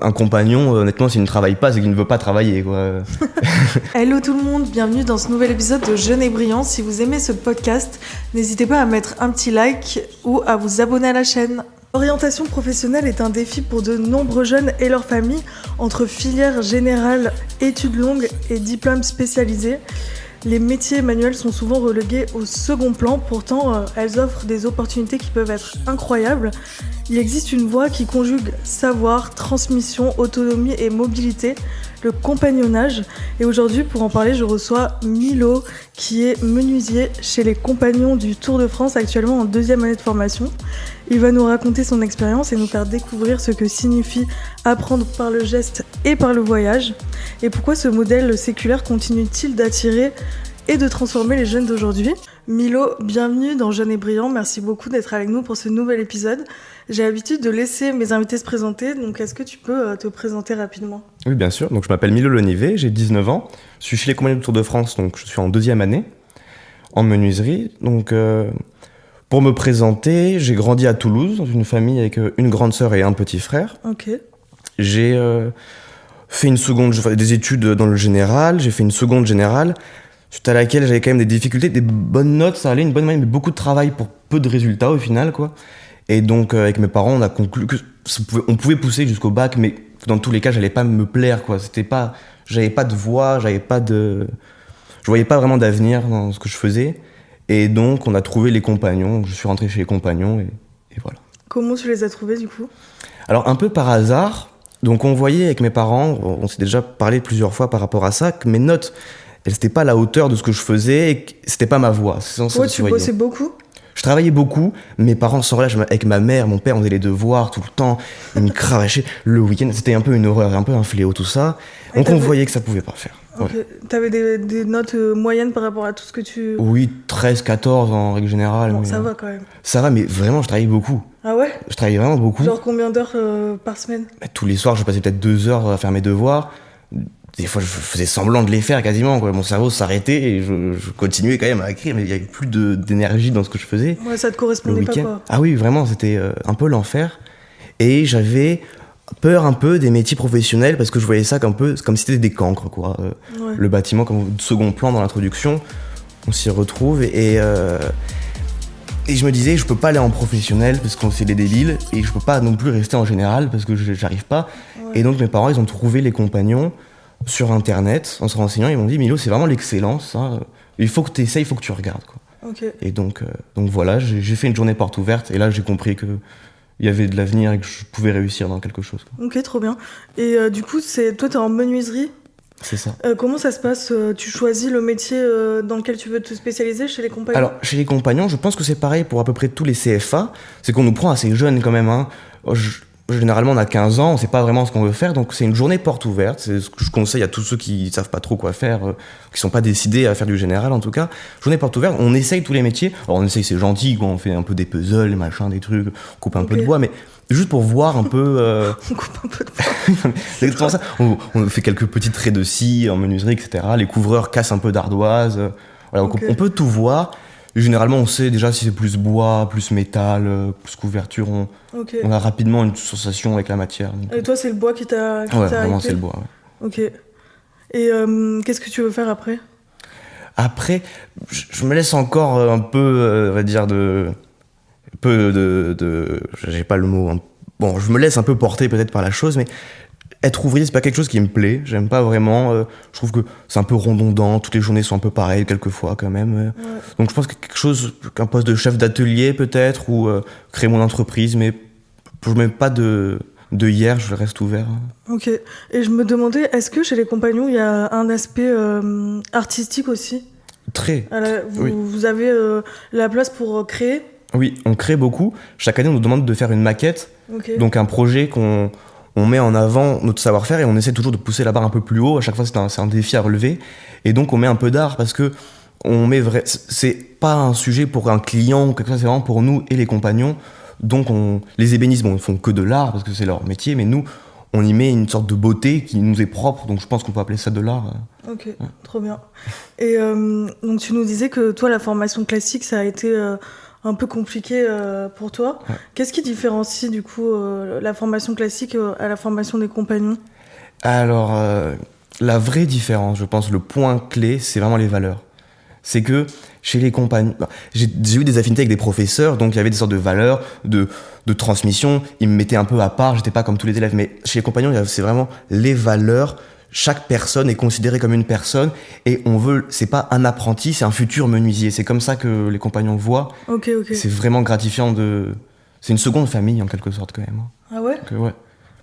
Un compagnon, honnêtement, s'il ne travaille pas, c'est qu'il ne veut pas travailler, quoi. Hello tout le monde, bienvenue dans ce nouvel épisode de Jeune et Brillant. Si vous aimez ce podcast, n'hésitez pas à mettre un petit like ou à vous abonner à la chaîne. L'orientation professionnelle est un défi pour de nombreux jeunes et leurs familles, entre filières générales, études longues et diplômes spécialisés. Les métiers manuels sont souvent relégués au second plan, pourtant elles offrent des opportunités qui peuvent être incroyables. Il existe une voie qui conjugue savoir, transmission, autonomie et mobilité, le compagnonnage. Et aujourd'hui, pour en parler, je reçois Milo, qui est menuisier chez les Compagnons du Tour de France, actuellement en 2e année de formation. Il va nous raconter son expérience et nous faire découvrir ce que signifie apprendre par le geste et par le voyage. Et pourquoi ce modèle séculaire continue-t-il d'attirer et de transformer les jeunes d'aujourd'hui. Milo, bienvenue dans Jeune et Brillant. Merci beaucoup d'être avec nous pour ce nouvel épisode. J'ai l'habitude de laisser mes invités se présenter, donc est-ce que tu peux te présenter rapidement ? Oui, bien sûr. Donc, je m'appelle Milo Lenivet, j'ai 19 ans. Je suis chez les Compagnons du Tour de France, donc je suis en 2e année en menuiserie. Donc, pour me présenter, j'ai grandi à Toulouse, dans une famille avec une grande sœur et un petit frère. Ok. J'ai fait des études dans le général, j'ai fait une seconde générale, suite à laquelle j'avais quand même des difficultés, des bonnes notes, ça allait, une bonne moyenne, mais beaucoup de travail pour peu de résultats au final, quoi. Et donc, avec mes parents, on a conclu que on pouvait pousser jusqu'au bac, mais dans tous les cas, j'allais pas me plaire, quoi. J'avais pas de voix, je voyais pas vraiment d'avenir dans ce que je faisais. Et donc, on a trouvé les Compagnons, je suis rentré chez les Compagnons, et voilà. Comment tu les as trouvés, du coup ? Alors, un peu par hasard, donc on voyait avec mes parents, on s'est déjà parlé plusieurs fois par rapport à ça, que mes notes, elles n'étaient pas à la hauteur de ce que je faisais, et que c'était pas ma voie. Ouais, tu bossais beaucoup ? Je travaillais beaucoup, mes parents sont là, avec ma mère, mon père, on faisait les devoirs tout le temps, ils me cravachaient. Le week-end, c'était un peu une horreur, un peu un fléau, tout ça. Donc on voyait que ça pouvait pas faire. Okay. Ouais. T'avais des notes moyennes par rapport à tout ce que tu... Oui, 13, 14 en règle générale. Bon, ça va quand même. Ça va, mais vraiment, je travaillais beaucoup. Ah ouais ? Je travaillais vraiment beaucoup. Genre combien d'heures par semaine ? Tous les soirs, je passais peut-être 2 heures à faire mes devoirs. Des fois, je faisais semblant de les faire quasiment, quoi. Mon cerveau s'arrêtait et je continuais quand même à écrire, mais il n'y avait plus d'énergie dans ce que je faisais. Ouais, ça te correspondait pas, quoi. Ah oui, vraiment, c'était un peu l'enfer. Et j'avais peur un peu des métiers professionnels parce que je voyais ça comme si c'était des cancres, quoi. Ouais. Le bâtiment, comme second plan dans l'introduction, on s'y retrouve. Et je me disais, je peux pas aller en professionnel parce qu'on c'est des débiles, et je peux pas non plus rester en général parce que j'arrive pas. Ouais. Et donc mes parents, ils ont trouvé les Compagnons sur internet, en se renseignant, ils m'ont dit Milo, c'est vraiment l'excellence, hein. Il faut que tu essayes, il faut que tu regardes, quoi. Okay. Et donc voilà, j'ai fait une journée porte ouverte et là j'ai compris que il y avait de l'avenir et que je pouvais réussir dans quelque chose, quoi. Ok, trop bien. Et du coup, toi t'es en menuiserie ? C'est ça. Comment ça se passe ? Tu choisis le métier dans lequel tu veux te spécialiser chez les Compagnons ? Alors chez les Compagnons, je pense que c'est pareil pour à peu près tous les CFA, c'est qu'on nous prend assez jeunes quand même, hein. Généralement, on a 15 ans, on sait pas vraiment ce qu'on veut faire, donc c'est une journée porte ouverte. C'est ce que je conseille à tous ceux qui savent pas trop quoi faire, qui sont pas décidés à faire du général en tout cas. Journée porte ouverte, on essaye tous les métiers. Alors on essaye, c'est gentil, quoi, on fait un peu des puzzles, machin, des trucs, on coupe un peu de bois, mais juste pour voir un peu... On coupe un peu de bois. C'est exactement ça. On fait quelques petits traits de scie en menuiserie, etc. Les couvreurs cassent un peu d'ardoise. Voilà, on peut tout voir. Généralement, on sait déjà si c'est plus bois, plus métal, plus couverture. On a rapidement une sensation avec la matière. Donc... Et toi, c'est le bois qui t'a ouais, vraiment, c'est le bois. Ouais. Ok. Et qu'est-ce que tu veux faire après ? Après, je me laisse encore un peu, on va dire, j'ai pas le mot. Hein. Bon, je me laisse un peu porter peut-être par la chose, mais être ouvrier, c'est pas quelque chose qui me plaît. J'aime pas vraiment. Je trouve que c'est un peu redondant. Toutes les journées sont un peu pareilles, quelquefois, quand même. Ouais. Donc, je pense que quelque chose, qu'un poste de chef d'atelier, peut-être, ou créer mon entreprise, mais je mets pas de hier, je reste ouvert. Ok. Et je me demandais, est-ce que chez les Compagnons, il y a un aspect artistique aussi ? Très. Vous avez la place pour créer ? Oui, on crée beaucoup. Chaque année, on nous demande de faire une maquette. Okay. Donc, un projet qu'on met en avant notre savoir-faire et on essaie toujours de pousser la barre un peu plus haut. À chaque fois, c'est un défi à relever. Et donc, on met un peu d'art parce que c'est pas un sujet pour un client ou quelque chose, c'est vraiment pour nous et les Compagnons. Donc, les ébénistes, ils font que de l'art parce que c'est leur métier, mais nous, on y met une sorte de beauté qui nous est propre. Donc, je pense qu'on peut appeler ça de l'art. Ok, trop bien. Et donc, tu nous disais que toi, la formation classique, ça a été un peu compliqué pour toi. Ouais. Qu'est-ce qui différencie du coup la formation classique à la formation des compagnons? Alors, la vraie différence, je pense, le point clé, c'est vraiment les valeurs. C'est que chez les compagnons, j'ai eu des affinités avec des professeurs, donc il y avait des sortes de valeurs, de transmission. Ils me mettaient un peu à part, j'étais pas comme tous les élèves. Mais chez les compagnons, c'est vraiment les valeurs. Chaque personne est considérée comme une personne et c'est pas un apprenti, c'est un futur menuisier. C'est comme ça que les compagnons voient. Ok. C'est vraiment gratifiant c'est une seconde famille en quelque sorte quand même. Ah ouais? Donc, ouais.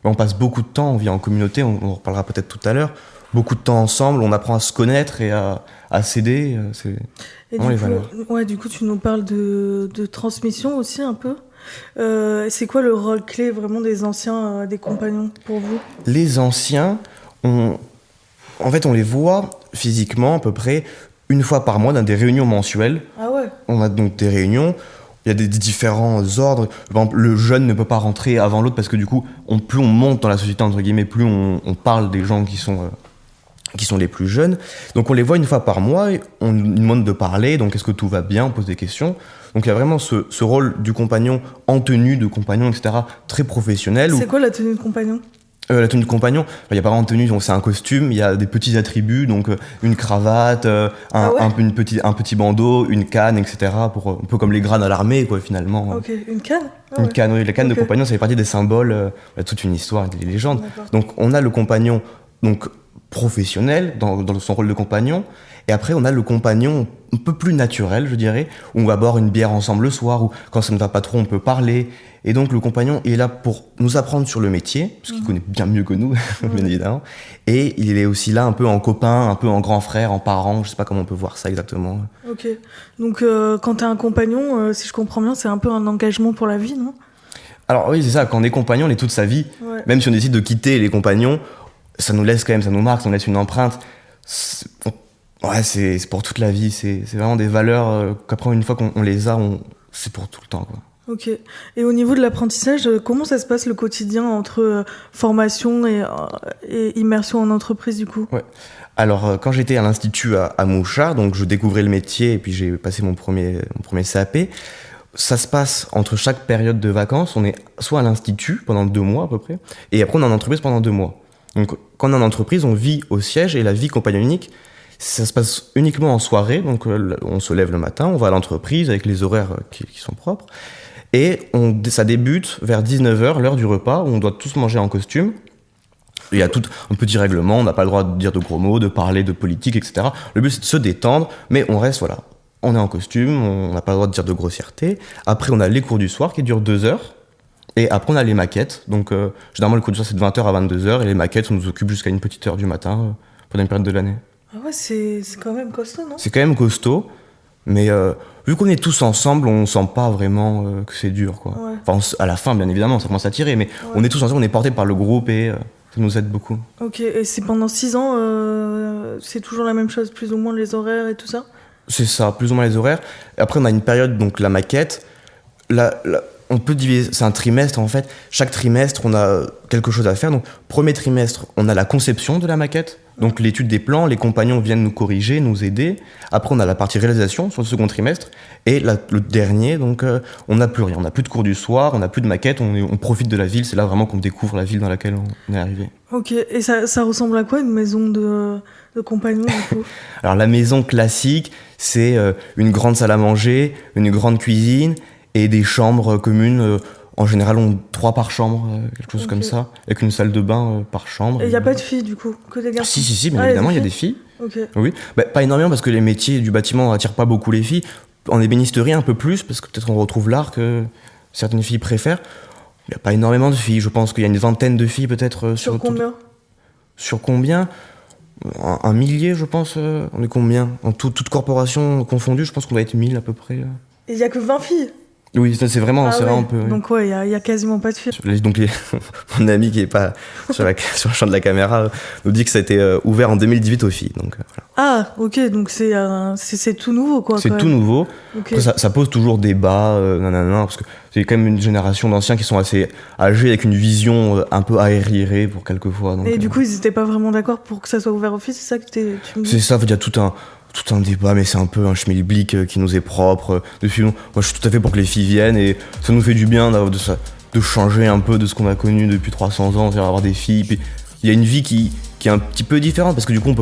On passe beaucoup de temps, on vit en communauté, on en reparlera peut-être tout à l'heure. Beaucoup de temps ensemble, on apprend à se connaître et à s'aider. C'est vraiment les valeurs. Ouais, du coup, tu nous parles de transmission aussi un peu. C'est quoi le rôle clé vraiment des anciens, des compagnons pour vous? Les anciens, en fait, on les voit physiquement à peu près une fois par mois dans des réunions mensuelles. Ah ouais? On a donc des réunions, il y a des différents ordres. Par exemple, le jeune ne peut pas rentrer avant l'autre parce que du coup, plus on monte dans la société, entre guillemets, plus on parle des gens qui sont les plus jeunes. Donc on les voit une fois par mois, on nous demande de parler, donc est-ce que tout va bien, on pose des questions. Donc il y a vraiment ce rôle du compagnon en tenue de compagnon, etc., très professionnel. C'est quoi la tenue de compagnon? La tenue de compagnon, il n'y a pas vraiment de tenue, donc c'est un costume, il y a des petits attributs, donc une cravate, un petit bandeau, une canne, etc., un peu comme les grades à l'armée, quoi, finalement. Ok, une canne? Une canne, oui, la canne de compagnon, ça fait partie des symboles, toute une histoire, des légendes. D'accord. Donc on a le compagnon donc, professionnel dans son rôle de compagnon, et après on a le compagnon un peu plus naturel, je dirais, où on va boire une bière ensemble le soir, ou quand ça ne va pas trop, on peut parler. Et donc le compagnon est là pour nous apprendre sur le métier, parce qu'il connaît bien mieux que nous, bien évidemment. Et il est aussi là un peu en copain, un peu en grand frère, en parent, je sais pas comment on peut voir ça exactement. Ok, donc quand t'as un compagnon, si je comprends bien, c'est un peu un engagement pour la vie, non? Alors oui, c'est ça, quand on est compagnon, on est toute sa vie. Ouais. Même si on décide de quitter les compagnons, ça nous laisse quand même, ça nous marque, ça nous laisse une empreinte. C'est pour toute la vie, c'est vraiment des valeurs qu'après une fois qu'on les a, c'est pour tout le temps, quoi. Ok. Et au niveau de l'apprentissage, comment ça se passe le quotidien entre formation et immersion en entreprise du coup? Ouais. Alors quand j'étais à l'institut à Mouchard, donc je découvrais le métier et puis j'ai passé mon premier CAP. Ça se passe entre chaque période de vacances. On est soit à l'institut pendant 2 mois à peu près, et après on est en entreprise pendant 2 mois. Donc quand on est en entreprise, on vit au siège et la vie compagnon unique, ça se passe uniquement en soirée. Donc on se lève le matin, on va à l'entreprise avec les horaires qui sont propres. Et ça débute vers 19h, l'heure du repas, où on doit tous manger en costume. Il y a tout un petit règlement, on n'a pas le droit de dire de gros mots, de parler de politique, etc. Le but c'est de se détendre, mais on reste, voilà, on est en costume, on n'a pas le droit de dire de grossièreté. Après on a les cours du soir qui durent 2 heures, et après on a les maquettes. Donc généralement le cours du soir c'est de 20h à 22h, et les maquettes on nous occupe jusqu'à une petite heure du matin, pendant une période de l'année. Ah ouais, c'est quand même costaud, non? C'est quand même costaud. Mais vu qu'on est tous ensemble, on sent pas vraiment que c'est dur, quoi. Ouais. Enfin, à la fin, bien évidemment, ça commence à tirer, mais on est tous ensemble, on est portés par le groupe et ça nous aide beaucoup. Ok, et c'est pendant 6 ans, c'est toujours la même chose, plus ou moins les horaires et tout ça? C'est ça, plus ou moins les horaires. Et après, on a une période, donc la maquette. On peut diviser, c'est un trimestre en fait. Chaque trimestre, on a quelque chose à faire. Donc, premier trimestre, on a la conception de la maquette. Donc, l'étude des plans, les compagnons viennent nous corriger, nous aider. Après, on a la partie réalisation sur le second trimestre. Et le dernier, donc, on n'a plus rien. On n'a plus de cours du soir, on n'a plus de maquette, on profite de la ville. C'est là vraiment qu'on découvre la ville dans laquelle on est arrivé. Ok, et ça ressemble à quoi une maison de compagnons du coup? Alors, la maison classique, c'est une grande salle à manger, une grande cuisine et des chambres communes. En général, on 3 par chambre, quelque chose comme ça, avec une salle de bain par chambre. Et il n'y a pas de filles, du coup, que des garçons? Si, bien évidemment, il y a des filles. Ok. Oui, pas énormément, parce que les métiers du bâtiment n'attirent pas beaucoup les filles. En ébénisterie, un peu plus, parce que peut-être on retrouve l'art que certaines filles préfèrent. Il n'y a pas énormément de filles, je pense qu'il y a une vingtaine de filles peut-être. Sur combien? Sur combien? Un millier, je pense. On est combien? En toute corporation confondue, je pense qu'on doit être 1000 à peu près. Et il n'y a que 20 filles? Oui, ça c'est vraiment un peu. Oui. Donc ouais, il y a quasiment pas de filles. Donc mon ami qui est pas sur le champ de la caméra nous dit que ça a été ouvert en 2018 aux filles. Donc voilà. Ah, ok, donc c'est tout nouveau quoi. C'est tout nouveau. Okay. Après, ça pose toujours débat, parce que c'est quand même une génération d'anciens qui sont assez âgés avec une vision un peu aériée pour quelquefois. Donc, et du coup, ils étaient pas vraiment d'accord pour que ça soit ouvert aux filles, c'est ça que tu me dis? C'est ça, il y a toute tout un débat, mais c'est un peu un schmilblick qui nous est propre. Depuis, moi, je suis tout à fait pour que les filles viennent et ça nous fait du bien de changer un peu de ce qu'on a connu depuis 300 ans, c'est-à-dire avoir des filles. Puis il y a une vie qui est un petit peu différente parce que du coup,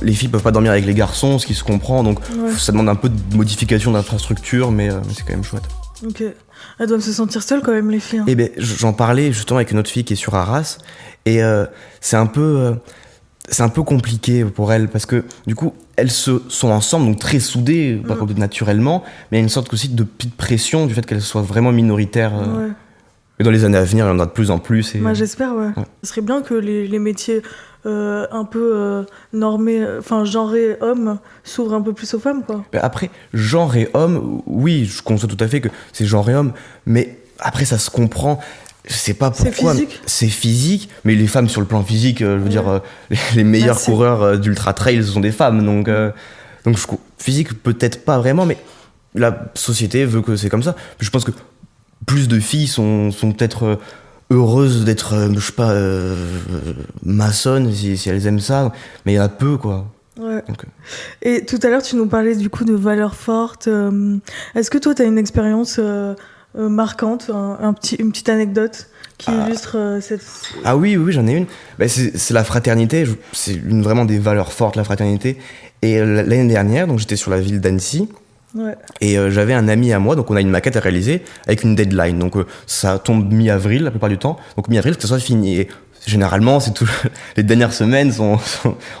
les filles peuvent pas dormir avec les garçons, ce qui se comprend. Donc ça demande un peu de modification d'infrastructure, mais c'est quand même chouette. Ok. Elles doivent se sentir seules quand même, les filles. Eh ben, j'en parlais justement avec une autre fille qui est sur Arras et c'est un peu compliqué pour elles parce que du coup elles sont ensemble donc très soudées par contre naturellement, mais il y a une sorte aussi de petite pression du fait qu'elles soient vraiment minoritaires. Et dans les années à venir il y en a de plus en plus. Moi j'espère ouais. Ce serait bien que les métiers un peu normés, enfin genrés hommes s'ouvrent un peu plus aux femmes quoi. Après genre et homme, oui je conçois tout à fait que c'est genre et homme, mais après ça se comprend. Je sais pas pourquoi. C'est physique, mais les femmes sur le plan physique, je veux dire, les meilleurs coureurs d'ultra trail, ce sont des femmes, donc physique peut-être pas vraiment, mais la société veut que c'est comme ça. Puis je pense que plus de filles sont peut-être heureuses d'être, je sais pas, maçonnes si elles aiment ça, mais il y en a peu quoi. Ouais. Donc, et tout à l'heure tu nous parlais du coup de valeurs fortes. Est-ce que toi t'as une expérience marquante, une petite anecdote qui illustre cette... Ah oui, j'en ai une. C'est la fraternité, c'est vraiment des valeurs fortes, la fraternité. Et l'année dernière, donc j'étais sur la ville d'Annecy, et j'avais un ami à moi, donc on a une maquette à réaliser avec une deadline. Donc ça tombe mi-avril la plupart du temps, donc mi-avril que ça soit fini. Et généralement, les dernières semaines, on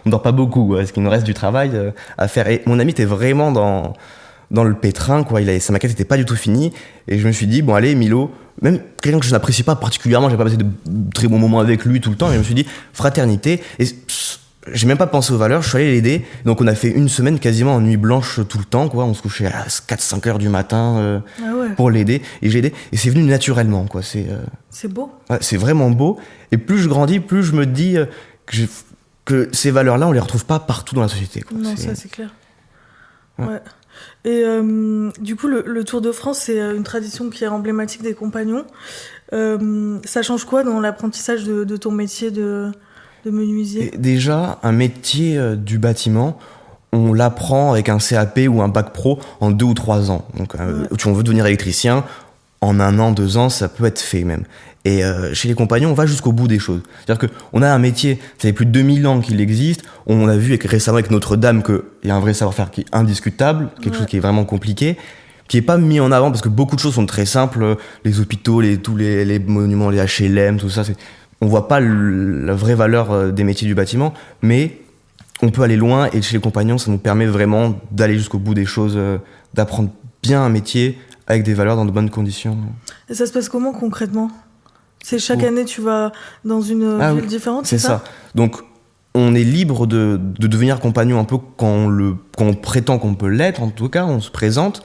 dort pas beaucoup, parce qu'il nous reste du travail à faire. Et mon ami était vraiment dans le pétrin, quoi. Sa maquette n'était pas du tout finie. Et je me suis dit, bon, allez, Milo, même quelqu'un que je n'apprécie pas particulièrement, j'ai pas passé de très bons moments avec lui tout le temps, et je me suis dit, fraternité. Et j'ai même pas pensé aux valeurs, je suis allé l'aider. Donc on a fait une semaine quasiment en nuit blanche tout le temps, quoi. On se couchait à 4-5 heures du matin pour l'aider. Et j'ai aidé. Et c'est venu naturellement, quoi. C'est beau. Ouais, c'est vraiment beau. Et plus je grandis, plus je me dis que ces valeurs-là, on les retrouve pas partout dans la société, quoi. Non, ça c'est clair. Ouais. Et du coup, le Tour de France, c'est une tradition qui est emblématique des compagnons. Ça change quoi dans l'apprentissage de ton métier de menuisier ? Et déjà, un métier du bâtiment, on l'apprend avec un CAP ou un bac pro en 2 ou 3 ans. Donc, si on veut devenir électricien, en 1 an, 2 ans, ça peut être fait même. Et chez les compagnons, on va jusqu'au bout des choses. C'est-à-dire qu'on a un métier, ça fait plus de 2000 ans qu'il existe. On a vu récemment avec Notre-Dame qu'il y a un vrai savoir-faire qui est indiscutable, quelque chose qui est vraiment compliqué, qui n'est pas mis en avant parce que beaucoup de choses sont très simples. Les hôpitaux, tous les monuments, les HLM, tout ça, on voit pas la vraie valeur des métiers du bâtiment, mais on peut aller loin et chez les compagnons, ça nous permet vraiment d'aller jusqu'au bout des choses, d'apprendre bien un métier avec des valeurs dans de bonnes conditions. Et ça se passe comment concrètement ? C'est chaque année tu vas dans une ville différente, c'est ça. Donc on est libre de devenir compagnon un peu quand on prétend qu'on peut l'être, en tout cas on se présente.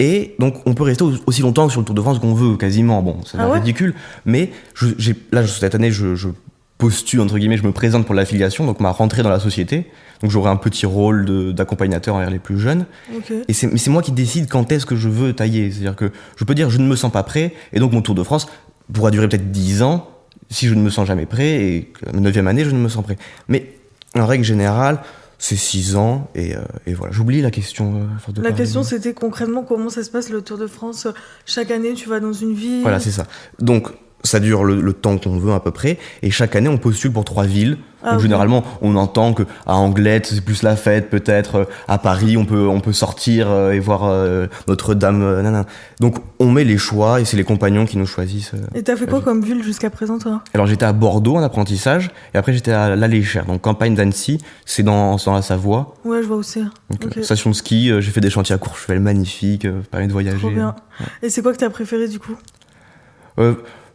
Et donc on peut rester aussi longtemps sur le Tour de France qu'on veut, quasiment. Bon, c'est ridicule, mais cette année je postule, entre guillemets, je me présente pour l'affiliation, donc ma rentrée dans la société. Donc j'aurai un petit rôle d'accompagnateur envers les plus jeunes. Okay. Mais c'est moi qui décide quand est-ce que je veux tailler. C'est-à-dire que je peux dire je ne me sens pas prêt, et donc mon Tour de France pourra durer peut-être 10 ans si je ne me sens jamais prêt, et que la 9e année je ne me sens prêt. Mais en règle générale, c'est 6 ans, et voilà. J'oublie la question. La question, c'était concrètement comment ça se passe le Tour de France. Chaque année, tu vas dans une ville. Voilà, c'est ça. Donc, ça dure le temps qu'on veut à peu près, et chaque année, on postule pour 3 villes. Donc, généralement, on entend qu'à Anglette, c'est plus la fête, peut-être. À Paris, on peut sortir et voir Notre-Dame. Donc, on met les choix, et c'est les compagnons qui nous choisissent. Et t'as fait quoi comme ville jusqu'à présent, toi ? Alors, j'étais à Bordeaux en apprentissage, et après, j'étais à l'Alléchère, donc campagne d'Annecy, c'est dans la Savoie. Ouais, je vois où c'est. Donc, station de ski, j'ai fait des chantiers à Courchevel magnifiques, permis de voyager. Trop bien. Et c'est quoi que t'as préféré, du coup ?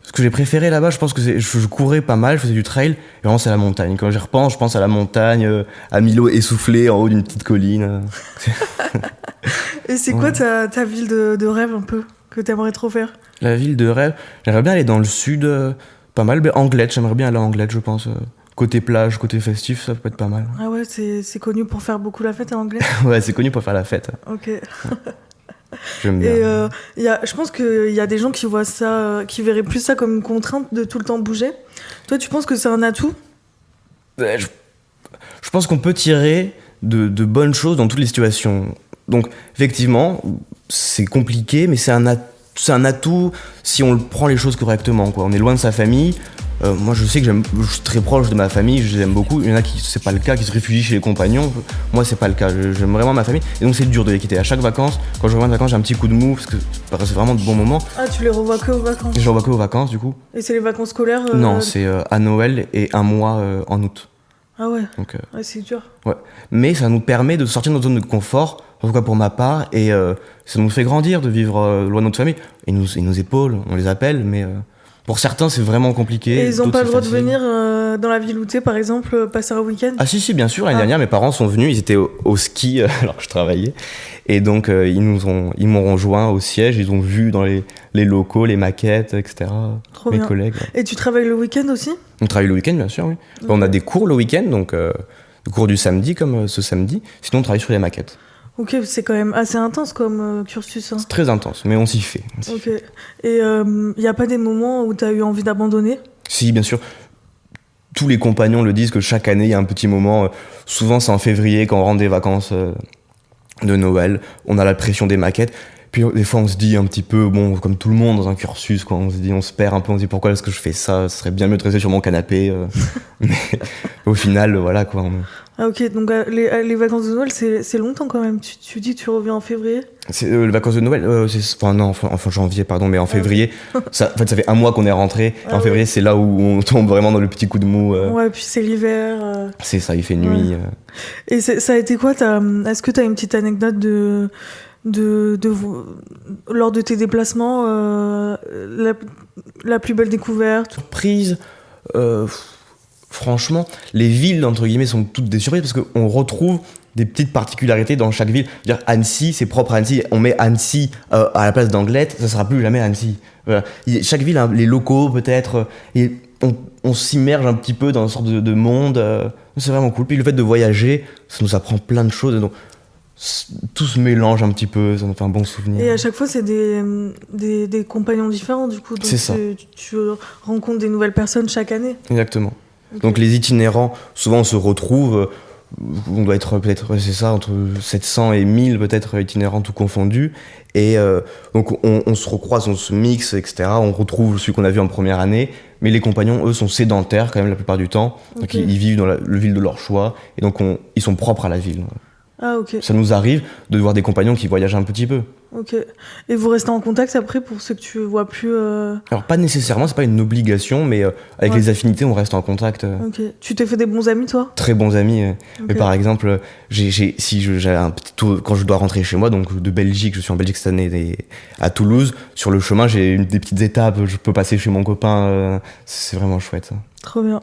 Ce que j'ai préféré là-bas, je pense que je courais pas mal, je faisais du trail, et vraiment c'est la montagne. Quand j'y repense, je pense à la montagne, à Milo essoufflé en haut d'une petite colline. Et c'est quoi ta ville de rêve un peu, que t'aimerais trop faire ? La ville de rêve, j'aimerais bien aller dans le sud, pas mal, mais Anglette, j'aimerais bien aller à Anglette, je pense. Côté plage, côté festif, ça peut être pas mal. Ah ouais, c'est connu pour faire beaucoup la fête à Anglette ? Ouais, c'est connu pour faire la fête. Ok. J'aime bien. Et je pense qu'il y a des gens qui voient ça, qui verraient plus ça comme une contrainte de tout le temps bouger. Toi, tu penses que c'est un atout ? Je pense qu'on peut tirer de bonnes choses dans toutes les situations. Donc, effectivement, c'est compliqué, mais c'est un atout si on le prend les choses correctement, quoi. On est loin de sa famille. Moi, je sais que je suis très proche de ma famille, je les aime beaucoup. Il y en a qui, c'est pas le cas, qui se réfugient chez les compagnons. Moi, c'est pas le cas. J'aime vraiment ma famille. Et donc, c'est dur de les quitter. À chaque vacances, quand je reviens de vacances, j'ai un petit coup de mou parce que c'est vraiment de bons moments. Ah, tu les revois que aux vacances? Et je les revois que aux vacances, du coup. Et c'est les vacances scolaires? Non, c'est à Noël et un mois en août. Ah ouais. Donc, ouais, c'est dur. Ouais. Mais ça nous permet de sortir de notre zone de confort, en tout cas pour ma part, et ça nous fait grandir de vivre loin de notre famille. Ils nous épaulent, on les appelle, mais pour certains c'est vraiment compliqué. Et ils n'ont d'autres, pas le c'est droit de facile. venir dans la ville où t'es, par exemple, passer un week-end? Ah si, bien sûr, l'année Ah. dernière mes parents sont venus, ils étaient au ski alors que je travaillais, et donc ils m'ont rejoint au siège, ils ont vu dans les locaux, les maquettes, etc. Trop mes bien. collègues. Ouais. Et tu travailles le week-end aussi? On travaille le week-end, bien sûr, oui. Ok. On a des cours le week-end, donc des cours du samedi comme ce samedi, sinon on travaille sur les maquettes. Ok, c'est quand même assez intense comme cursus. Hein. C'est très intense, mais on s'y fait. Ok. Et il n'y a pas des moments où tu as eu envie d'abandonner? Si, bien sûr. Tous les compagnons le disent que chaque année, il y a un petit moment. Souvent, c'est en février, quand on rentre des vacances de Noël. On a la pression des maquettes. Puis des fois, on se dit un petit peu, bon, comme tout le monde dans un cursus, quoi. On se dit, on se perd un peu. On se dit, pourquoi est-ce que je fais ça? Ce serait bien mieux de rester sur mon canapé. Mais au final, voilà, quoi. Ah ok, donc les vacances de Noël, c'est longtemps quand même. Tu dis que tu reviens en février? C'est les vacances de Noël, enfin janvier, pardon, mais en février. Ça fait un mois qu'on est rentré. Ah en février, c'est là où on tombe vraiment dans le petit coup de mou. Ouais, puis c'est l'hiver. C'est ça, il fait nuit. Ouais. Et ça a été quoi? Est-ce que tu as une petite anecdote lors de tes déplacements, la plus belle découverte? Surprise, franchement, les villes, entre guillemets, sont toutes des surprises parce qu'on retrouve des petites particularités dans chaque ville. Je veux dire, Annecy, c'est propre à Annecy. On met Annecy à la place d'Anglette, ça sera plus jamais Annecy. Voilà. Chaque ville, hein, les locaux peut-être, et on s'immerge un petit peu dans une sorte de monde. C'est vraiment cool. Puis le fait de voyager, ça nous apprend plein de choses. Donc, tout se mélange un petit peu, ça nous fait un bon souvenir. Et à chaque fois, c'est des compagnons différents, du coup. Donc C'est ça. Tu rencontres des nouvelles personnes chaque année. Exactement. Ok. Donc les itinérants, souvent on se retrouve, on doit être peut-être, c'est ça, entre 700 et 1000 peut-être itinérants tout confondus. Et donc on se recroise, on se mixe, etc. On retrouve celui qu'on a vu en première année. Mais les compagnons, eux, sont sédentaires quand même la plupart du temps. Donc Ok. ils vivent dans la ville de leur choix. Et donc ils sont propres à la ville. Ah ok, Ça nous arrive de voir des compagnons qui voyagent un petit peu. ok. Et vous restez en contact après pour ceux que tu vois plus Alors pas nécessairement, c'est pas une obligation, mais avec Ouais. les affinités, on reste en contact. Ok. Tu t'es fait des bons amis, toi? Très bons amis. Ok. Mais par exemple, j'ai un petit tour quand je dois rentrer chez moi, donc de Belgique, je suis en Belgique cette année, à Toulouse. Sur le chemin, j'ai des petites étapes. Je peux passer chez mon copain. C'est vraiment chouette. Ça. Trop bien.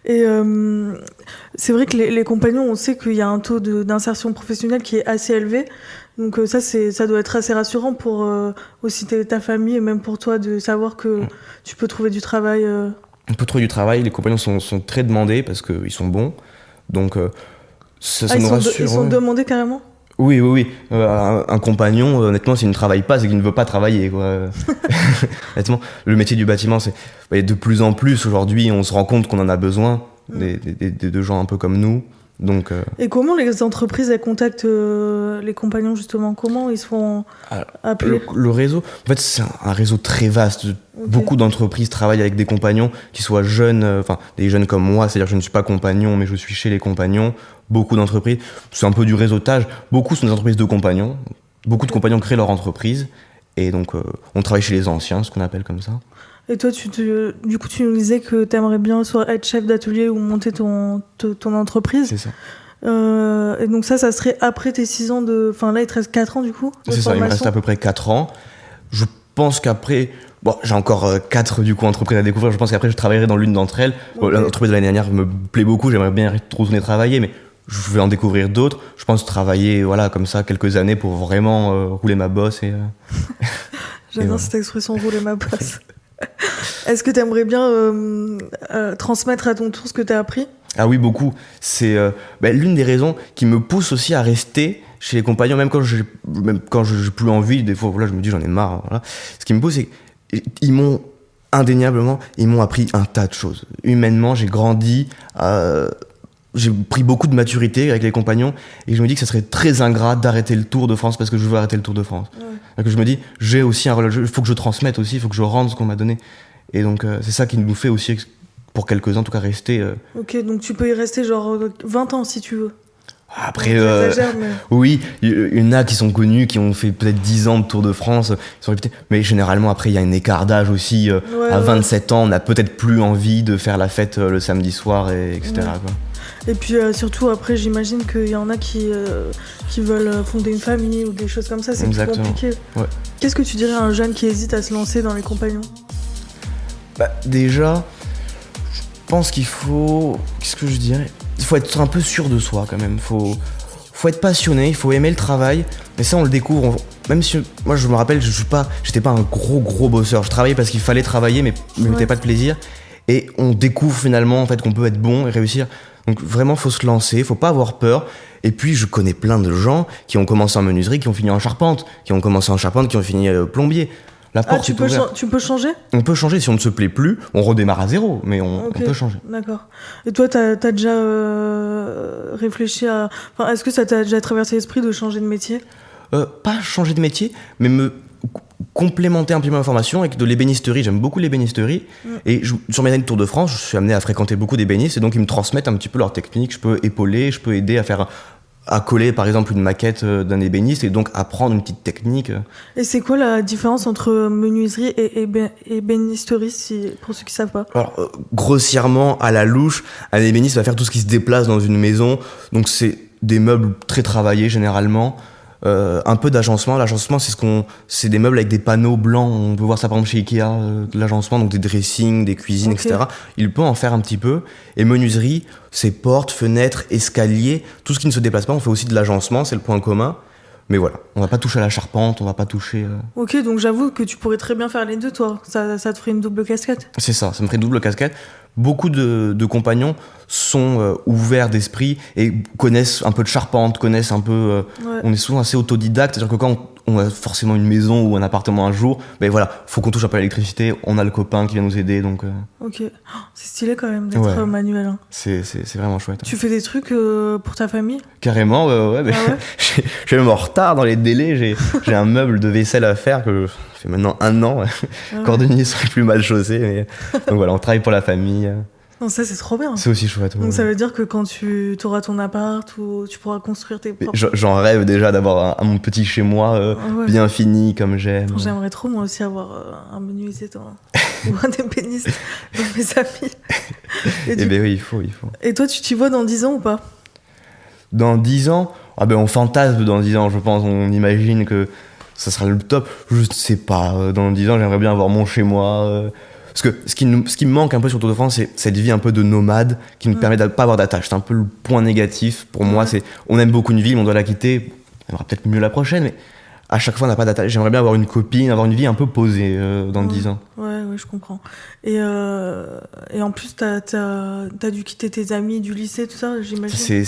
Et c'est vrai que les compagnons, on sait qu'il y a un taux d'insertion professionnelle qui est assez élevé. Donc ça doit être assez rassurant pour aussi ta famille et même pour toi de savoir que tu peux trouver du travail. On peut trouver du travail. Les compagnons sont très demandés parce qu'ils sont bons. Donc ça nous rassure. Ils sont ouais. demandés carrément? Oui. Un compagnon, honnêtement, s'il ne travaille pas, c'est qu'il ne veut pas travailler, quoi. Honnêtement, le métier du bâtiment, c'est de plus en plus aujourd'hui, on se rend compte qu'on en a besoin de gens un peu comme nous. Donc, Et comment les entreprises elles contactent les compagnons justement? Comment ils se font appeler? le réseau, en fait, c'est un réseau très vaste. Ok. Beaucoup d'entreprises travaillent avec des compagnons qui soient jeunes, des jeunes comme moi, c'est-à-dire que je ne suis pas compagnon, mais je suis chez les compagnons. Beaucoup d'entreprises, c'est un peu du réseautage. Beaucoup sont des entreprises de compagnons. Beaucoup de compagnons créent leur entreprise. Et donc, on travaille chez les anciens, ce qu'on appelle comme ça. Et toi, du coup, tu nous disais que tu aimerais bien soit être chef d'atelier ou monter ton entreprise. C'est ça. Et donc ça serait après tes 6 ans de... Enfin là, il te reste 4 ans du coup de C'est ça, il me formation. reste à peu près 4 ans. Je pense qu'après... Bon, j'ai encore 4 du coup entreprises à découvrir. Je pense qu'après, je travaillerai dans l'une d'entre elles. Bon, Ok. l'entreprise de l'année dernière me plaît beaucoup. J'aimerais bien retourner travailler, mais je vais en découvrir d'autres. Je pense travailler comme ça quelques années pour vraiment rouler ma bosse. J'adore voilà. cette expression, rouler ma bosse. Est-ce que tu aimerais bien transmettre à ton tour ce que tu as appris? Ah oui, beaucoup. C'est l'une des raisons qui me pousse aussi à rester chez les compagnons, même quand j'ai plus envie. Des fois, voilà, je me dis j'en ai marre. Voilà. Ce qui me pousse, c'est qu'ils m'ont indéniablement, ils m'ont appris un tas de choses. Humainement, j'ai grandi j'ai pris beaucoup de maturité avec les compagnons et je me dis que ça serait très ingrat d'arrêter le Tour de France parce que je veux arrêter le Tour de France. Ouais. Donc je me dis, j'ai aussi un rôle à jouer, il faut que je transmette aussi, il faut que je rende ce qu'on m'a donné. Et donc c'est ça qui nous fait aussi, pour quelques-uns en tout cas, rester... Ok, donc tu peux y rester genre 20 ans si tu veux. Après, mais... oui, il y en a qui sont connus, qui ont fait peut-être 10 ans de Tour de France, ils sont réputés. Mais généralement, après, il y a un écart d'âge aussi. À 27 ans, on n'a peut-être plus envie de faire la fête le samedi soir, etc. Ouais. Quoi. Et puis surtout, après, j'imagine qu'il y en a qui veulent fonder une famille ou des choses comme ça, c'est plus compliqué. Ouais. Qu'est-ce que tu dirais à un jeune qui hésite à se lancer dans les compagnons ? Déjà, je pense qu'il faut... Qu'est-ce que je dirais ? Il faut être un peu sûr de soi quand même, faut être passionné, il faut aimer le travail, mais ça on le découvre, même si moi je me rappelle, j'étais pas un gros bosseur, je travaillais parce qu'il fallait travailler mais je me mettais pas de plaisir, et on découvre finalement en fait qu'on peut être bon et réussir, donc vraiment faut se lancer, faut pas avoir peur, et puis je connais plein de gens qui ont commencé en menuiserie, qui ont fini en charpente, qui ont fini plombier. La porte tu peux changer ? On peut changer, si on ne se plaît plus, on redémarre à zéro, mais on peut changer. D'accord. Et toi, t'as déjà réfléchi à... Enfin, est-ce que ça t'a déjà traversé l'esprit de changer de métier ? Pas changer de métier, mais me complémenter un petit peu ma formation avec de l'ébénisterie. J'aime beaucoup l'ébénisterie. Et sur mes années de Tour de France, je suis amené à fréquenter beaucoup d'ébénistes, et donc ils me transmettent un petit peu leur technique. Je peux épauler, je peux aider à coller par exemple une maquette d'un ébéniste et donc apprendre une petite technique. Et c'est quoi la différence entre menuiserie et ébénisterie, pour ceux qui savent pas ? Alors, grossièrement, à la louche, un ébéniste va faire tout ce qui se déplace dans une maison, donc c'est des meubles très travaillés généralement. Un peu d'agencement. L'agencement, c'est des meubles avec des panneaux blancs. On peut voir ça par exemple chez Ikea, de l'agencement, donc des dressings, des cuisines, etc. Il peut en faire un petit peu. Et menuiserie, c'est portes, fenêtres, escaliers, tout ce qui ne se déplace pas. On fait aussi de l'agencement, c'est le point commun. Mais voilà, on va pas toucher à la charpente, on va pas toucher... Ok, donc j'avoue que tu pourrais très bien faire les deux, toi. Ça te ferait une double casquette. C'est ça me ferait une double casquette. Beaucoup de compagnons sont ouverts d'esprit et connaissent un peu de charpente, connaissent un peu... On est souvent assez autodidacte, c'est-à-dire que quand on a forcément une maison ou un appartement un jour, ben voilà, faut qu'on touche un peu à l'électricité, on a le copain qui vient nous aider, donc... Ok, c'est stylé quand même d'être manuel. Hein. C'est vraiment chouette. Tu fais des trucs pour ta famille ? Carrément, ouais. Je suis même en retard dans les délais, j'ai un meuble de vaisselle à faire que... Ça fait maintenant 1 an, cordonniers sont plus mal chaussés, mais... Donc voilà, on travaille pour la famille. Non, ça c'est trop bien. C'est aussi chouette. Donc ça veut dire que quand tu auras ton appart, ou tu pourras construire tes propres... J'en rêve déjà d'avoir mon petit chez moi bien fini comme j'aime. J'aimerais trop moi aussi avoir un menuisier ou un ébéniste dans mes amis. Et ben oui, il faut. Et toi, tu t'y vois dans 10 ans ou pas ? Dans 10 ans, on fantasme dans 10 ans, je pense. On imagine que ça sera le top. Je sais pas. Dans 10 ans, j'aimerais bien avoir mon chez moi. Parce que ce qui me manque un peu sur Tour de France, c'est cette vie un peu de nomade qui me permet de pas avoir d'attache. C'est un peu le point négatif pour moi. On aime beaucoup une ville, mais on doit la quitter. On aura peut-être mieux la prochaine, mais à chaque fois, on n'a pas d'attache. J'aimerais bien avoir une copine, avoir une vie un peu posée dans 10 ans. Ouais, je comprends. Et en plus, t'as dû quitter tes amis du lycée, tout ça, j'imagine.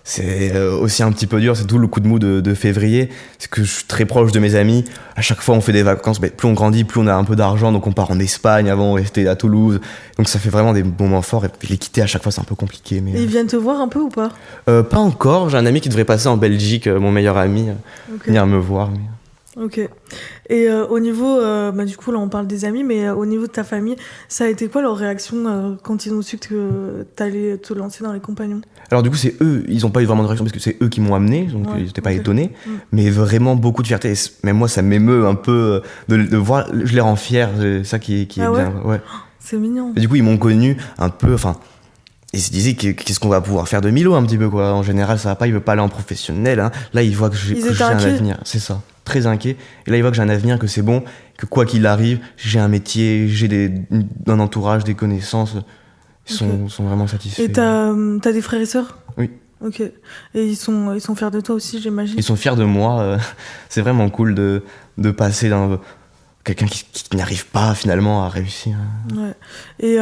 C'est aussi un petit peu dur, c'est tout le coup de mou de février. C'est que je suis très proche de mes amis. À chaque fois, on fait des vacances. Mais plus on grandit, plus on a un peu d'argent. Donc on part en Espagne. Avant, on restait à Toulouse. Donc ça fait vraiment des moments forts. Et puis les quitter à chaque fois, c'est un peu compliqué. Mais... Et ils viennent te voir un peu ou pas ? Pas encore. J'ai un ami qui devrait passer en Belgique, mon meilleur ami, venir me voir. Mais... Ok. Et au niveau, du coup, là, on parle des amis, mais au niveau de ta famille, ça a été quoi leur réaction quand ils ont su que t'allais te lancer dans les compagnons ? Alors du coup, c'est eux, ils n'ont pas eu vraiment de réaction parce que c'est eux qui m'ont amené, donc ils n'étaient pas étonnés, mais vraiment beaucoup de fierté. Et même moi, ça m'émeut un peu de voir, je les rends fiers, c'est ça qui est bien. Ouais. C'est mignon. Et du coup, ils m'ont connu un peu, ils se disaient qu'est-ce qu'on va pouvoir faire de Milo un petit peu, quoi. En général, ça va pas, il veut pas aller en professionnel. Hein. Là, ils voient que j'ai un avenir, c'est ça, très inquiet. Et là, ils voient que j'ai un avenir, que c'est bon, que quoi qu'il arrive, j'ai un métier, j'ai un entourage, des connaissances. Ils sont vraiment satisfaits. Et t'as des frères et sœurs ? Oui. Ok. Et ils sont fiers de toi aussi, j'imagine ? Ils sont fiers de moi. C'est vraiment cool de passer d'un... quelqu'un qui n'arrive pas finalement à réussir. Ouais. Et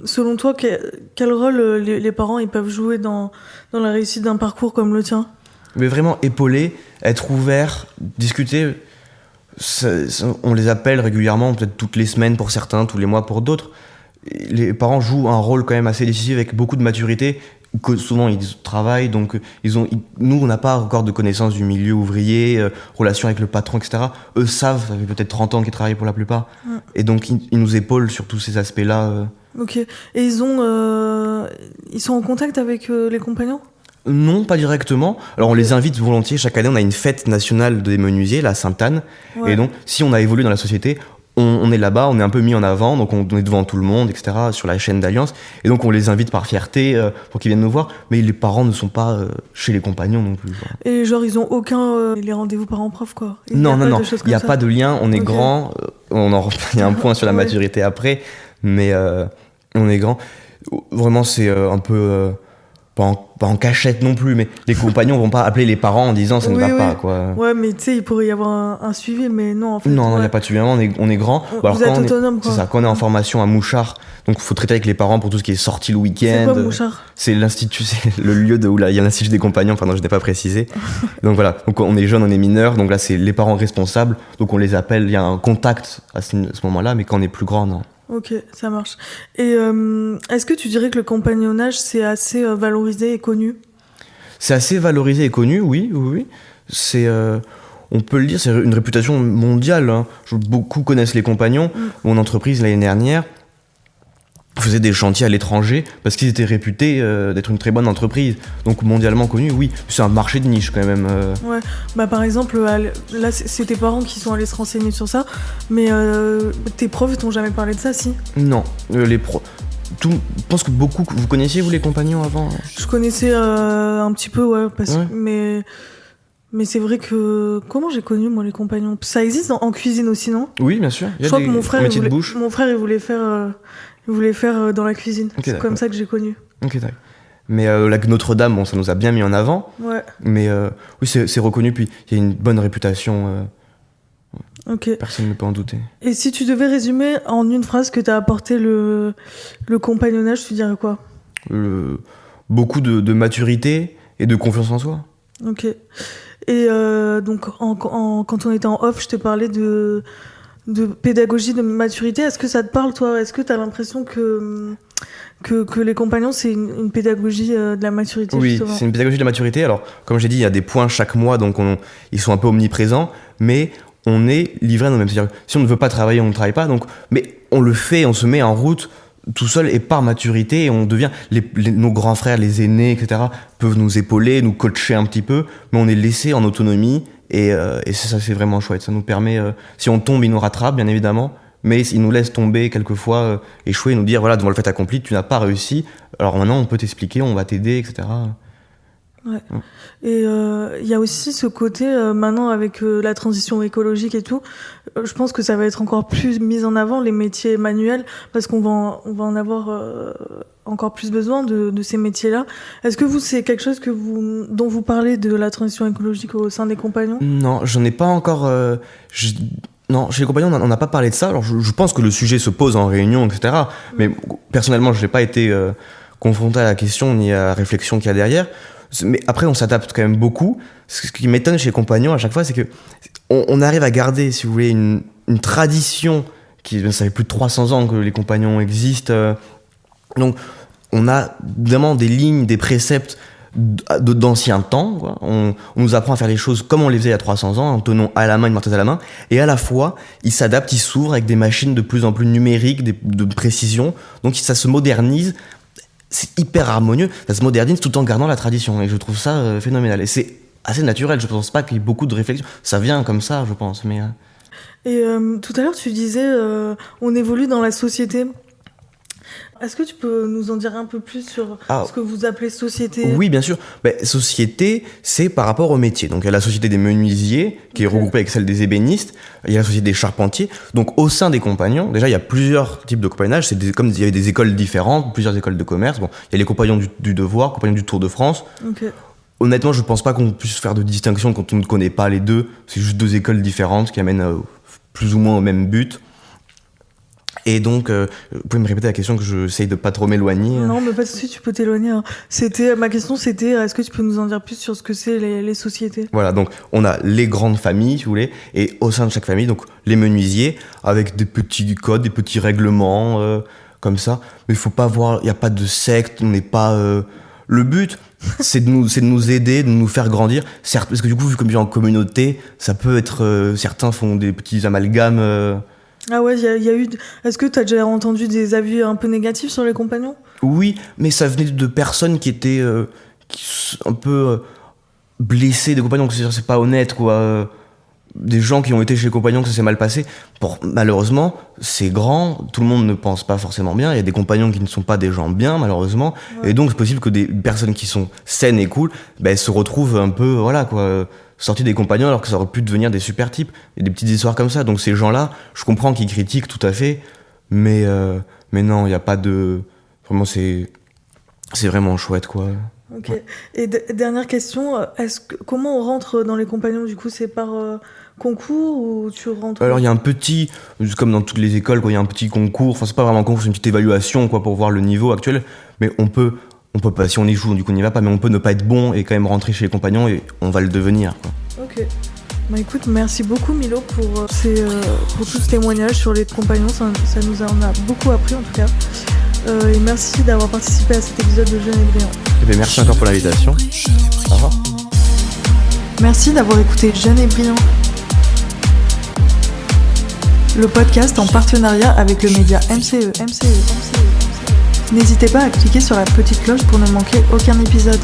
selon toi, quel rôle les parents ils peuvent jouer dans la réussite d'un parcours comme le tien ? Mais vraiment épauler, être ouvert, discuter. On les appelle régulièrement, peut-être toutes les semaines pour certains, tous les mois pour d'autres. Les parents jouent un rôle quand même assez décisif avec beaucoup de maturité. souvent ils travaillent, donc nous on n'a pas encore de connaissance du milieu ouvrier, relation avec le patron, etc. Eux savent, ça fait peut-être 30 ans qu'ils travaillent pour la plupart, et donc ils nous épaulent sur tous ces aspects-là. Ok, et ils sont en contact avec les compagnons ? Non, pas directement. Alors on les invite volontiers, chaque année on a une fête nationale des menuisiers, la Sainte-Anne, et donc si on a évolué dans la société, on est là-bas, on est un peu mis en avant, donc on est devant tout le monde, etc., sur la chaîne d'Alliance, et donc on les invite par fierté pour qu'ils viennent nous voir, mais les parents ne sont pas chez les compagnons non plus. Quoi. Et genre, ils ont aucun les rendez-vous parents-prof, quoi. Non, il n'y a pas de lien, on est grand, il y a un point sur la maturité après, mais on est grand. Vraiment, c'est un peu... pas en cachette non plus, mais les compagnons vont pas appeler les parents en disant ça ne va pas, quoi. Ouais, mais tu sais, il pourrait y avoir un suivi, mais non, en fait. Non, il n'y a pas de suivi, on est grand. Vous êtes autonome, quoi. C'est ça, quand on est en formation à Mouchard, donc il faut traiter avec les parents pour tout ce qui est sorti le week-end. C'est quoi Mouchard ? C'est l'institut, c'est le lieu où il y a l'institut des compagnons, pardon, je n'ai pas précisé. Donc voilà, donc on est jeunes, on est mineurs, donc là c'est les parents responsables, donc on les appelle, il y a un contact à ce moment-là, mais quand on est plus grand, non. Ok, ça marche. Et est-ce que tu dirais que le compagnonnage, c'est assez valorisé et connu ? C'est assez valorisé et connu, oui. C'est, on peut le dire, c'est une réputation mondiale. Hein. Beaucoup connaissent les compagnons. Mon entreprise, l'année dernière, faisait des chantiers à l'étranger parce qu'ils étaient réputés d'être une très bonne entreprise. Donc mondialement connu, oui. C'est un marché de niche quand même. Ouais, bah par exemple, là c'est tes parents qui sont allés se renseigner sur ça, mais tes profs t'ont jamais parlé de ça, si ? Non, les profs... Je pense que beaucoup... Vous connaissiez, vous, les compagnons, avant ? Je connaissais un petit peu, ouais, mais c'est vrai que... Comment j'ai connu, moi, les compagnons ? Ça existe en cuisine aussi, non ? Oui, bien sûr. Je crois que mon frère, il voulait faire dans la cuisine. Okay, c'est comme ça que j'ai connu. Ok, d'accord. Mais la Notre-Dame, bon, ça nous a bien mis en avant. Ouais. Mais oui, c'est reconnu, puis il y a une bonne réputation. Ok. Personne ne peut en douter. Et si tu devais résumer en une phrase que t'as apporté le compagnonnage, tu dirais quoi ? Beaucoup de maturité et de confiance en soi. Ok. Et donc, quand on était en off, je te parlais de pédagogie, de maturité. Est-ce que ça te parle, toi ? Est-ce que tu as l'impression que les compagnons, c'est une pédagogie de la maturité, oui, justement ? C'est une pédagogie de la maturité. Alors, comme j'ai dit, il y a des points chaque mois, donc ils sont un peu omniprésents, mais on est livré à nous-mêmes. C'est-à-dire, si on ne veut pas travailler, on ne travaille pas, mais on le fait, on se met en route tout seul et par maturité, et on devient... nos grands frères, les aînés, etc., peuvent nous épauler, nous coacher un petit peu, mais on est laissé en autonomie. Et ça, c'est vraiment chouette. Ça nous permet, si on tombe, ils nous rattrapent, bien évidemment, mais ils nous laissent tomber quelquefois, échouer, nous dire, voilà, devant le fait accompli, tu n'as pas réussi, alors maintenant on peut t'expliquer, on va t'aider, etc. Ouais. Et il y a aussi ce côté, maintenant avec la transition écologique et tout, je pense que ça va être encore plus mis en avant, les métiers manuels, parce qu'on va en avoir encore plus besoin de ces métiers-là. Est-ce que vous, c'est quelque chose dont vous parlez de la transition écologique au sein des compagnons ? Non, j'en ai pas encore... Non, chez les compagnons, on n'a pas parlé de ça. Alors, je pense que le sujet se pose en réunion, etc. Mais personnellement, je n'ai pas été confronté à la question ni à la réflexion qu'il y a derrière. Mais après, on s'adapte quand même beaucoup. Ce qui m'étonne chez les compagnons à chaque fois, c'est que on arrive à garder, si vous voulez, une tradition ça fait plus de 300 ans que les compagnons existent. Donc, on a vraiment des lignes, des préceptes d'anciens temps, quoi. On nous apprend à faire les choses comme on les faisait il y a 300 ans, en tenant à la main une marteuse à la main, et à la fois ils s'adaptent, ils s'ouvrent avec des machines de plus en plus numériques, de précision, donc ça se modernise, c'est hyper harmonieux, ça se modernise tout en gardant la tradition, et je trouve ça phénoménal, et c'est assez naturel, je pense pas qu'il y ait beaucoup de réflexion, ça vient comme ça, je pense. Mais Et tout à l'heure tu disais on évolue dans la société. Est-ce que tu peux nous en dire un peu plus sur ce que vous appelez société ? Oui, bien sûr. Société, c'est par rapport au métier. Donc, il y a la société des menuisiers, qui est regroupée avec celle des ébénistes. Il y a la société des charpentiers. Donc, au sein des compagnons, déjà, il y a plusieurs types de compagnonnage. Comme il y avait des écoles différentes, plusieurs écoles de commerce. Bon, il y a les compagnons du devoir, compagnons du Tour de France. Okay. Honnêtement, je pense pas qu'on puisse faire de distinction quand on ne connaît pas les deux. C'est juste deux écoles différentes qui amènent plus ou moins au même but. Et donc, vous pouvez me répéter la question, que j'essaye de pas trop m'éloigner. Non, mais pas de souci, tu peux t'éloigner. Hein. Ma question, c'était, est-ce que tu peux nous en dire plus sur ce que c'est les sociétés ? Voilà, donc on a les grandes familles, si vous voulez, et au sein de chaque famille, donc les menuisiers, avec des petits codes, des petits règlements, comme ça. Mais il faut pas voir, il n'y a pas de secte, on n'est pas Le but, c'est de nous aider, de nous faire grandir. Certes, parce que du coup, vu comme en communauté, ça peut être... certains font des petits amalgames... Ah ouais, il y a eu... Est-ce que t'as déjà entendu des avis un peu négatifs sur les compagnons ? Oui, mais ça venait de personnes qui étaient un peu blessées des compagnons, c'est pas honnête, quoi. Des gens qui ont été chez les compagnons, que ça s'est mal passé. Malheureusement, c'est grand, tout le monde ne pense pas forcément bien, il y a des compagnons qui ne sont pas des gens bien, malheureusement, et donc c'est possible que des personnes qui sont saines et cool, se retrouvent un peu, voilà, quoi, sortis des compagnons alors que ça aurait pu devenir des super types, et des petites histoires comme ça. Donc ces gens-là, je comprends qu'ils critiquent tout à fait, mais non, il n'y a pas de... Vraiment, c'est vraiment chouette, quoi. Ok. Ouais. Et dernière question, comment on rentre dans les compagnons, du coup, c'est par concours ou tu rentres... Alors il y a un petit, comme dans toutes les écoles, quoi, il y a un petit concours, enfin c'est pas vraiment un concours, c'est une petite évaluation, quoi, pour voir le niveau actuel, mais on peut pas, si on échoue, du coup on n'y va pas, mais on peut ne pas être bon et quand même rentrer chez les compagnons et on va le devenir, quoi. Ok. Bah écoute, merci beaucoup Milo pour tout ce témoignage sur les compagnons, ça nous en a beaucoup appris en tout cas. Et merci d'avoir participé à cet épisode de Jeune et Brillant. Merci encore pour l'invitation. Au revoir. Merci d'avoir écouté Jeune et Brillant, le podcast en partenariat avec le média MCE. N'hésitez pas à cliquer sur la petite cloche pour ne manquer aucun épisode.